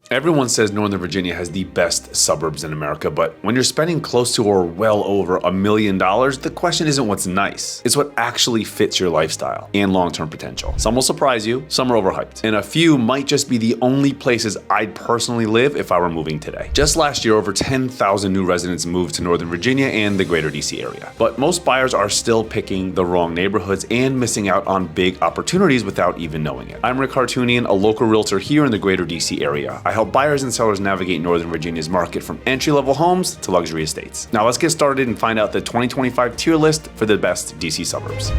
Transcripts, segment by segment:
Everyone says Northern Virginia has the best suburbs in America, but when you're spending close to or well over $1 million, the question isn't what's nice, it's what actually fits your lifestyle and long-term potential. Some will surprise you, some are overhyped, and a few might just be the only places I'd personally live if I were moving today. Just last year, over 10,000 new residents moved to Northern Virginia and the greater DC area. But most buyers are still picking the wrong neighborhoods and missing out on big opportunities without even knowing it. I'm Hartunian, a local realtor here in the greater DC area. I help buyers and sellers navigate Northern Virginia's market from entry-level homes to luxury estates. Now let's get started and find out the 2025 tier list for the best DC suburbs.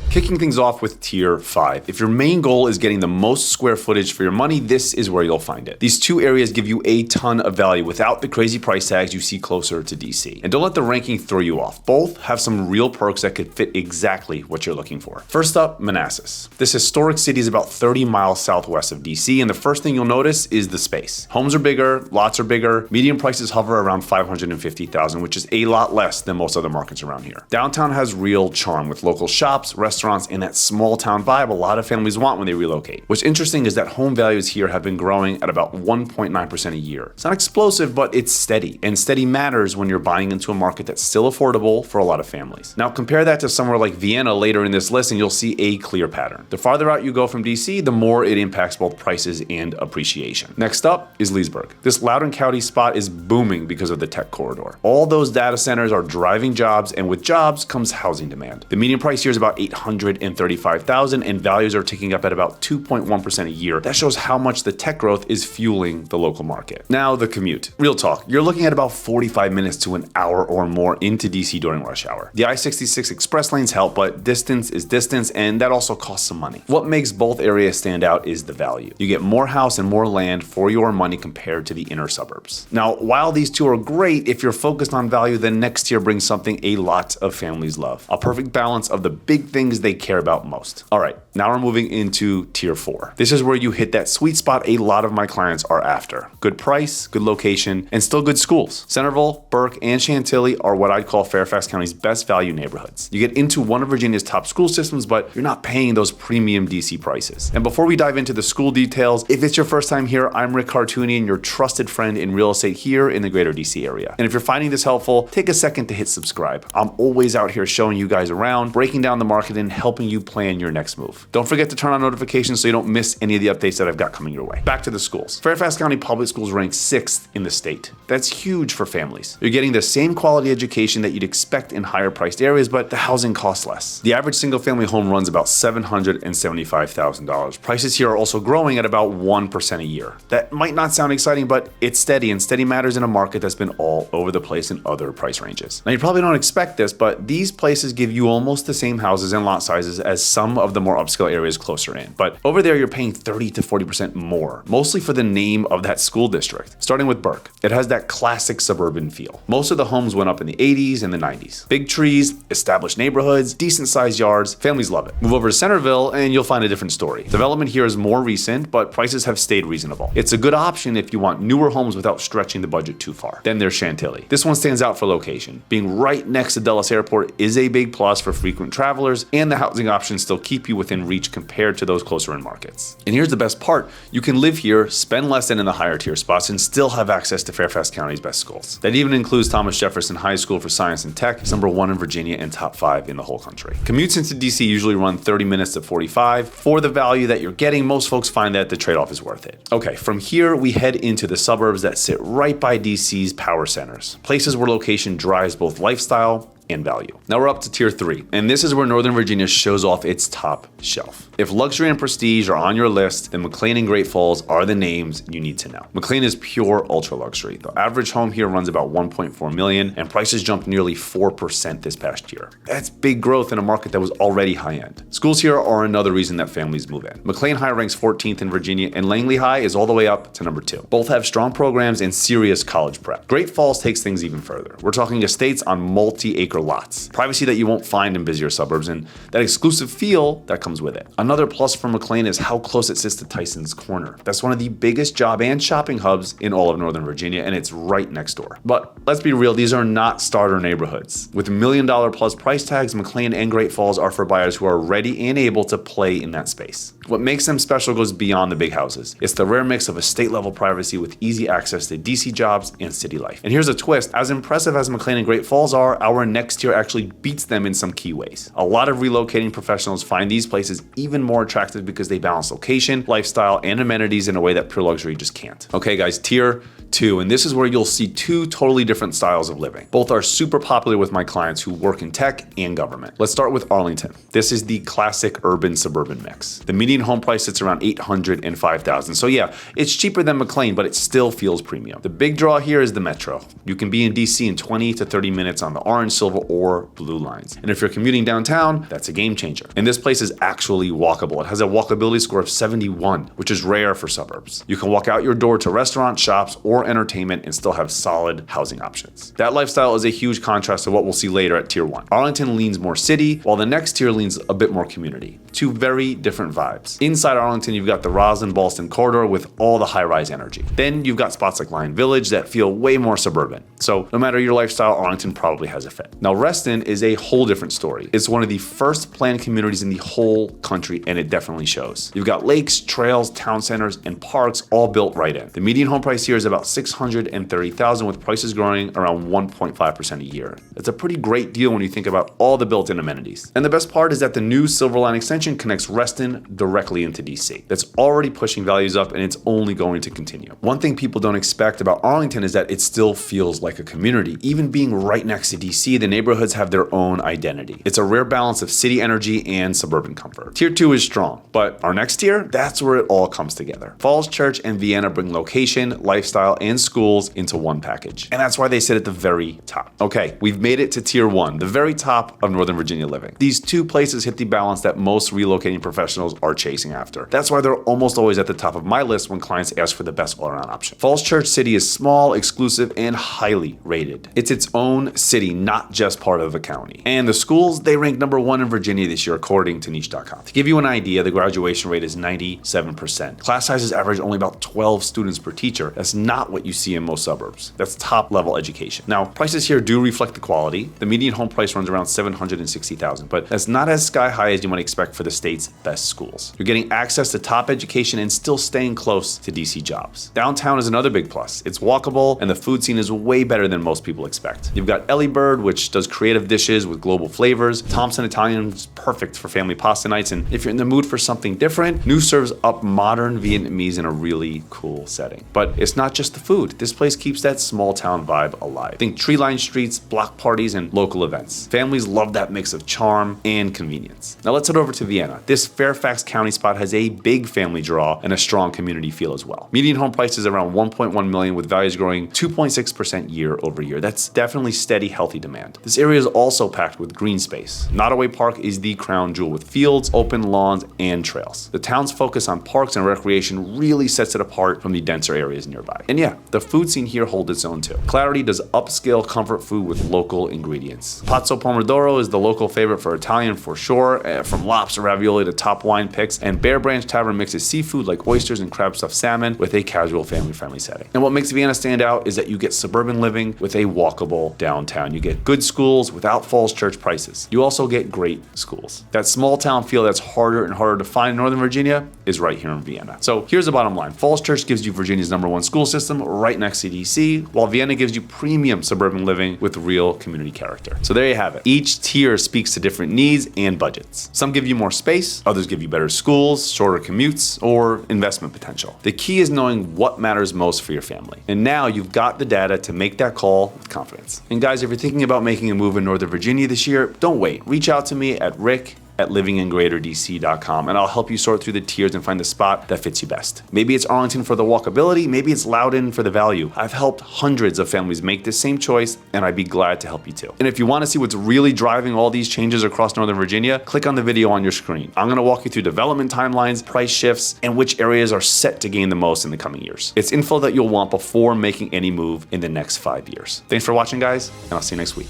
Kicking things off with Tier 5. If your main goal is getting the most square footage for your money, this is where you'll find it. These two areas give you a ton of value without the crazy price tags you see closer to DC. And don't let the ranking throw you off. Both have some real perks that could fit exactly what you're looking for. First up, Manassas. This historic city is about 30 miles southwest of DC, and the first thing you'll notice is the space. Homes are bigger, lots are bigger, median prices hover around $550,000, which is a lot less than most other markets around here. Downtown has real charm with local shops, restaurants, and that small town vibe a lot of families want when they relocate. What's interesting is that home values here have been growing at about 1.9% a year. It's not explosive, but it's steady. And steady matters when you're buying into a market that's still affordable for a lot of families. Now compare that to somewhere like Vienna later in this list and you'll see a clear pattern. The farther out you go from DC, the more it impacts both prices and appreciation. Next up is Leesburg. This Loudoun County spot is booming because of the tech corridor. All those data centers are driving jobs, and with jobs comes housing demand. The median price here is about $835,000, and values are ticking up at about 2.1% a year. That shows how much the tech growth is fueling the local market. Now the commute. Real talk, you're looking at about 45 minutes to an hour or more into DC during rush hour. The I-66 express lanes help, but distance is distance, and that also costs some money. What makes both areas stand out is the value. You get more house and more land for your money compared to the inner suburbs. Now, while these two are great, if you're focused on value, then next tier brings something a lot of families love. A perfect balance of the big things they care about most. All right, now we're moving into Tier 4. This is where you hit that sweet spot a lot of my clients are after. Good price, good location, and still good schools. Centerville, Burke, and Chantilly are what I'd call Fairfax County's best value neighborhoods. You get into one of Virginia's top school systems, but you're not paying those premium DC prices. And before we dive into the school details, if it's your first time here, I'm Rick Hartunian, your trusted friend in real estate here in the greater DC area. And if you're finding this helpful, take a second to hit subscribe. I'm always out here showing you guys around, breaking down the market, and helping you plan your next move. Don't forget to turn on notifications so you don't miss any of the updates that I've got coming your way. Back to the schools. Fairfax County Public Schools rank 6th in the state. That's huge for families. You're getting the same quality education that you'd expect in higher priced areas, but the housing costs less. The average single family home runs about $775,000. Prices here are also growing at about 1% a year. That might not sound exciting, but it's steady, and steady matters in a market that's been all over the place in other price ranges. Now you probably don't expect this, but these places give you almost the same houses and lot sizes as some of the more upscale areas closer in. But over there, you're paying 30 to 40% more, mostly for the name of that school district. Starting with Burke, it has that classic suburban feel. Most of the homes went up in the 80s and the 90s. Big trees, established neighborhoods, decent sized yards, families love it. Move over to Centerville and you'll find a different story. Development here is more recent, but prices have stayed reasonable. It's a good option if you want newer homes without stretching the budget too far. Then there's Chantilly. This one stands out for location. Being right next to Dulles Airport is a big plus for frequent travelers, and the housing options still keep you within reach compared to those closer in markets. And here's the best part. You can live here, spend less than in the higher tier spots, and still have access to Fairfax County's best schools. That even includes Thomas Jefferson High School for Science and Tech, #1 in Virginia and top 5 in the whole country. Commutes into DC usually run 30 minutes to 45. For the value that you're getting, most folks find that the trade-off is worth it. Okay, from here we head into the suburbs that sit right by DC's power centers, places where location drives both lifestyle and value. Now we're up to Tier 3, and this is where Northern Virginia shows off its top shelf. If luxury and prestige are on your list, then McLean and Great Falls are the names you need to know. McLean is pure ultra luxury. The average home here runs about $1.4 million, and prices jumped nearly 4% this past year. That's big growth in a market that was already high end. Schools here are another reason that families move in. McLean High ranks 14th in Virginia, and Langley High is all the way up to #2. Both have strong programs and serious college prep. Great Falls takes things even further. We're talking estates on multi-acre lots, privacy that you won't find in busier suburbs, and that exclusive feel that comes with it. Another plus for McLean is how close it sits to Tyson's Corner. That's one of the biggest job and shopping hubs in all of Northern Virginia, and it's right next door. But let's be real, these are not starter neighborhoods. With $1 million plus price tags, McLean and Great Falls are for buyers who are ready and able to play in that space. What makes them special goes beyond the big houses. It's the rare mix of estate-level privacy with easy access to DC jobs and city life. And here's a twist: as impressive as McLean and Great Falls are, our next tier actually beats them in some key ways. A lot of relocating professionals find these places even more attractive because they balance location, lifestyle, and amenities in a way that pure luxury just can't. Okay guys, tier 2, and this is where you'll see two totally different styles of living. Both are super popular with my clients who work in tech and government. Let's start with Arlington. This is the classic urban suburban mix. The median home price sits around $800,000 and $5,000. So yeah, it's cheaper than McLean, but it still feels premium. The big draw here is the metro. You can be in DC in 20 to 30 minutes on the orange, silver, or blue lines. And if you're commuting downtown, that's a game changer. And this place is actually walkable. It has a walkability score of 71, which is rare for suburbs. You can walk out your door to restaurants, shops, or entertainment and still have solid housing options. That lifestyle is a huge contrast to what we'll see later at tier 1. Arlington leans more city, while the next tier leans a bit more community. Two very different vibes. Inside Arlington, you've got the Roslyn-Ballston corridor with all the high-rise energy. Then you've got spots like Lion Village that feel way more suburban. So no matter your lifestyle, Arlington probably has a fit. Now Reston is a whole different story. It's one of the first planned communities in the whole country, and it definitely shows. You've got lakes, trails, town centers, and parks all built right in. The median home price here is about $630,000, with prices growing around 1.5% a year. That's a pretty great deal when you think about all the built-in amenities. And the best part is that the new Silver Line extension connects Reston directly into DC. That's already pushing values up, and it's only going to continue. One thing people don't expect about Arlington is that it still feels like a community. Even being right next to DC, the neighborhoods have their own identity. It's a rare balance of city energy and suburban comfort. Tier 2 is strong, but our next tier, that's where it all comes together. Falls Church and Vienna bring location, lifestyle, and schools into one package. And that's why they sit at the very top. Okay, we've made it to tier 1, the very top of Northern Virginia living. These two places hit the balance that most relocating professionals are chasing after. That's why they're almost always at the top of my list when clients ask for the best all-around option. Falls Church City is small, exclusive, and highly rated. It's its own city, not just part of a county. And the schools, they rank number 1 in Virginia this year, according to niche.com. To give you an idea, the graduation rate is 97%. Class sizes average only about 12 students per teacher. That's not what you see in most suburbs. That's top level education. Now, prices here do reflect the quality. The median home price runs around $760,000, but that's not as sky high as you might expect for the state's best schools. You're getting access to top education and still staying close to DC jobs. Downtown is another big plus. It's walkable, and the food scene is way better than most people expect. You've got Ellie Bird, which does creative dishes with global flavors. Thompson Italian is perfect for family pasta nights, and if you're in the mood for something different, New serves up modern Vietnamese in a really cool setting. But it's not just the food. This place keeps that small town vibe alive. Think tree-lined streets, block parties, and local events. Families love that mix of charm and convenience. Now let's head over to Vienna. This Fairfax County spot has a big family draw and a strong community feel as well. Median home price is around $1.1 million, with values growing 2.6% year over year. That's definitely steady, healthy demand. This area is also packed with green space. Nottoway Park is the crown jewel with fields, open lawns, and trails. The town's focus on parks and recreation really sets it apart from the denser areas nearby. And yeah, the food scene here holds its own too. Clarity does upscale comfort food with local ingredients. Pazzo Pomodoro is the local favorite for Italian for sure, from lobster ravioli to top wine picks, and Bear Branch Tavern mixes seafood like oysters and crab stuffed salmon with a casual family-friendly setting. And what makes Vienna stand out is that you get suburban living with a walkable downtown. You get good schools without Falls Church prices. You also get great schools. That small town feel that's harder and harder to find in Northern Virginia is right here in Vienna. So here's the bottom line. Falls Church gives you Virginia's #1 school system right next to DC, while Vienna gives you premium suburban living with real community character. So there you have it. Each tier speaks to different needs and budgets. Some give you more space, others give you better schools, shorter commutes, or investment potential. The key is knowing what matters most for your family. And now you've got the data to make that call with confidence. And guys, if you're thinking about making a move in Northern Virginia this year, don't wait. Reach out to me at rick@livingingreaterdc.com, and I'll help you sort through the tiers and find the spot that fits you best. Maybe it's Arlington for the walkability, maybe it's Loudoun for the value. I've helped hundreds of families make this same choice, and I'd be glad to help you too. And if you want to see what's really driving all these changes across Northern Virginia, click on the video on your screen. I'm going to walk you through development timelines, price shifts, and which areas are set to gain the most in the coming years. It's info that you'll want before making any move in the next 5 years. Thanks for watching, guys, and I'll see you next week.